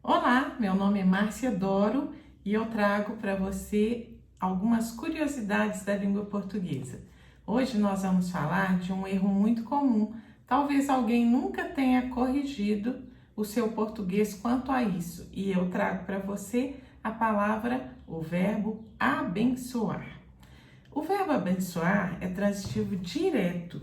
Olá, meu nome é Márcia Doro e eu trago para você algumas curiosidades da língua portuguesa. Hoje nós vamos falar de um erro muito comum. Talvez alguém nunca tenha corrigido o seu português quanto a isso. E eu trago para você a palavra, o verbo abençoar. O verbo abençoar é transitivo direto.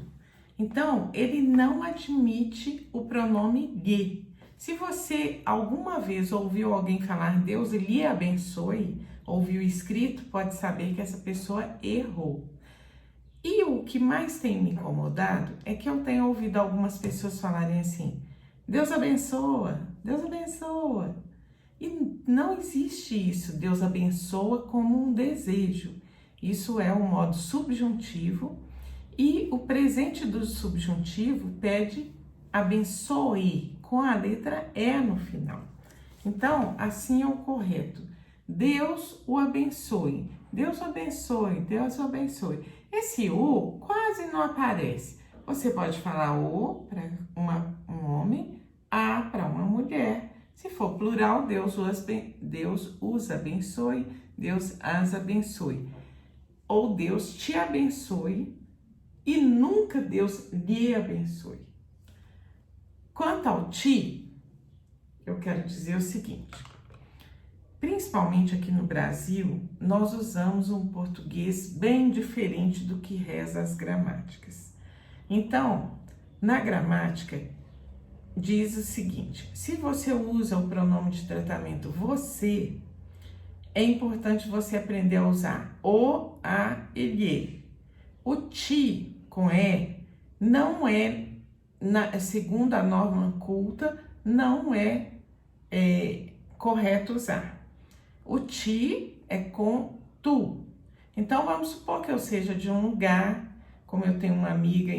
Então, ele não admite o pronome de. Se você alguma vez ouviu alguém falar Deus lhe abençoe, ouviu escrito, pode saber que essa pessoa errou. E o que mais tem me incomodado é que eu tenho ouvido algumas pessoas falarem assim: Deus abençoa, Deus abençoa. E não existe isso, Deus abençoa como um desejo. Isso é um modo subjuntivo e o presente do subjuntivo pede abençoe com a letra E no final. Então, assim é o correto. Deus o abençoe. Deus o abençoe, Deus o abençoe. Esse o quase não aparece. Você pode falar o para um homem, a para uma mulher. Se for plural, Deus os abençoe, Deus as abençoe. Ou Deus te abençoe e nunca Deus lhe abençoe. Quanto ao ti, eu quero dizer o seguinte: principalmente aqui no Brasil, nós usamos um português bem diferente do que reza as gramáticas. Então, na gramática, diz o seguinte: se você usa o pronome de tratamento você, é importante você aprender a usar o, a, ele. O ti com e não é, segundo a norma culta, não é correto usar. O ti é com tu. Então, vamos supor que eu seja de um lugar, como eu tenho uma amiga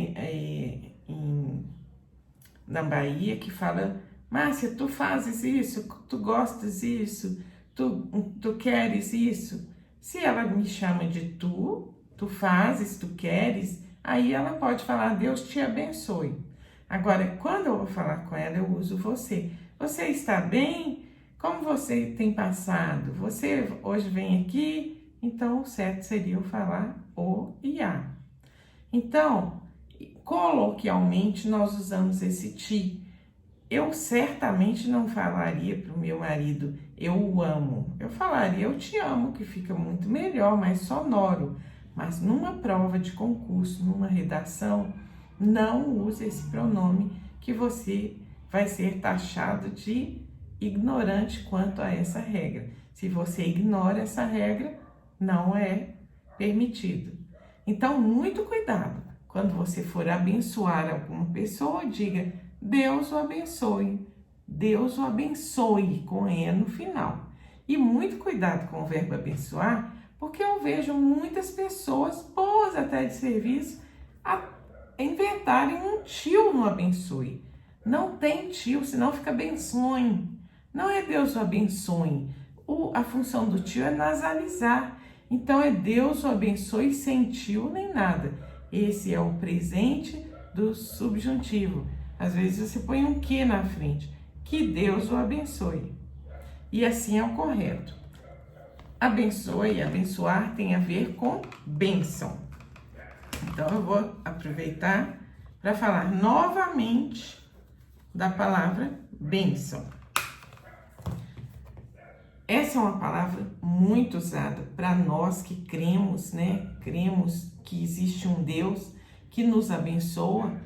na Bahia que fala: Márcia, tu fazes isso, tu gostas disso, tu queres isso. Se ela me chama de tu fazes, tu queres, aí ela pode falar Deus te abençoe. Agora, quando eu vou falar com ela, eu uso você. Você está bem? Como você tem passado? Você hoje vem aqui? Então, o certo seria eu falar o e a. Então, coloquialmente, nós usamos esse ti. Eu certamente não falaria para o meu marido, eu o amo. Eu falaria, eu te amo, que fica muito melhor, mais sonoro. Mas numa prova de concurso, numa redação, não use esse pronome que você vai ser taxado de ignorante quanto a essa regra. Se você ignora essa regra, não é permitido. Então, muito cuidado. Quando você for abençoar alguma pessoa, diga Deus o abençoe. Deus o abençoe com E no final. E muito cuidado com o verbo abençoar, porque eu vejo muitas pessoas, boas até de serviço, a inventarem um tio no abençoe. Não tem tio, senão fica abençoe. Não é Deus o abençoe. A função do tio é nasalizar. Então é Deus o abençoe sem tio nem nada. Esse é o presente do subjuntivo. Às vezes você põe um que na frente. Que Deus o abençoe. E assim é o correto. Abençoe, abençoar tem a ver com bênção. Então eu vou aproveitar para falar novamente da palavra bênção. Essa é uma palavra muito usada para nós que cremos, né? Cremos que existe um Deus que nos abençoa.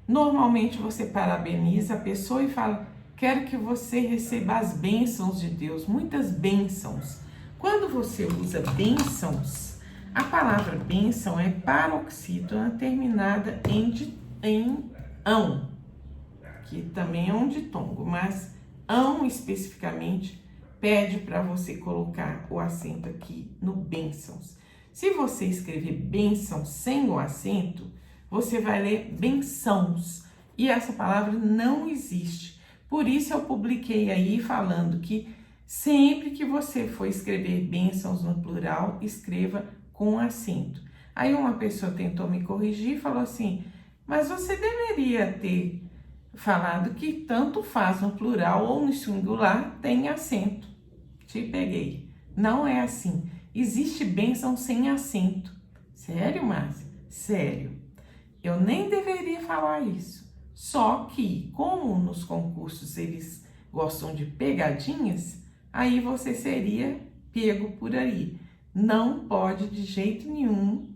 Normalmente você parabeniza a pessoa e fala: quero que você receba as bênçãos de Deus, muitas bênçãos. Quando você usa bênçãos, a palavra bênção é paroxítona terminada em ão, que também é um ditongo, mas ão especificamente pede para você colocar o acento aqui no bênçãos. Se você escrever bênção sem o acento, você vai ler bençãos, e essa palavra não existe. Por isso eu publiquei aí falando que sempre que você for escrever bênçãos no plural, escreva com acento. Aí uma pessoa tentou me corrigir e falou assim: mas você deveria ter falado que tanto faz no plural ou no singular tem acento. Te peguei. Não é assim. Existe bênção sem acento. Sério, Márcia? Sério. Eu nem deveria falar isso. Só que, como nos concursos eles gostam de pegadinhas, aí você seria pego por aí. Não pode de jeito nenhum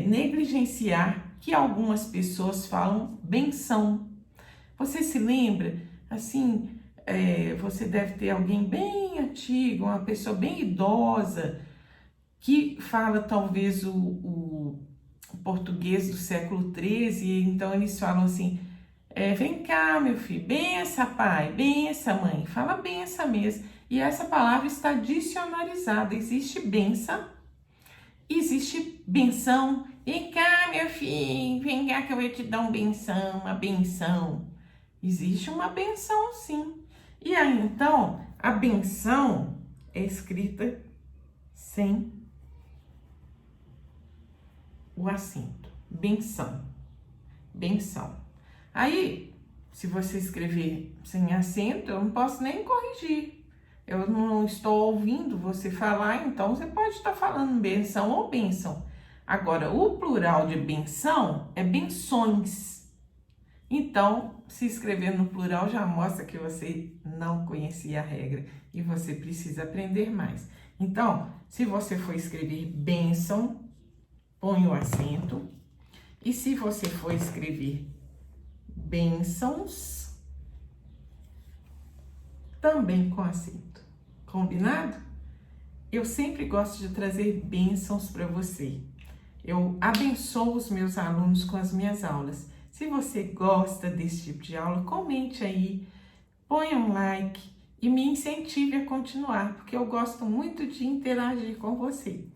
negligenciar que algumas pessoas falam benção. Você se lembra, assim, você deve ter alguém bem antigo, uma pessoa bem idosa, que fala talvez o português do século XIII, então eles falam assim, vem cá, meu filho, bença, pai, bença, mãe, fala bença mesmo. E essa palavra está dicionarizada, existe benção, existe benção. Vem cá, meu filho, vem cá que eu vou te dar uma benção. Existe uma benção, sim. E aí, então, a benção é escrita sem o acento. Benção. Benção. Aí, se você escrever sem acento, eu não posso nem corrigir. Eu não estou ouvindo você falar, então você pode estar falando benção ou bênção. Agora, o plural de benção é benções. Então, se escrever no plural já mostra que você não conhecia a regra e você precisa aprender mais. Então, se você for escrever bênção, põe o acento. E se você for escrever bênçãos, também com acento. Combinado? Eu sempre gosto de trazer bênçãos para você. Eu abençoo os meus alunos com as minhas aulas. Se você gosta desse tipo de aula, comente aí, ponha um like e me incentive a continuar, porque eu gosto muito de interagir com você.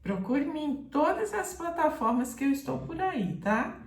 Procure-me em todas as plataformas que eu estou por aí, tá?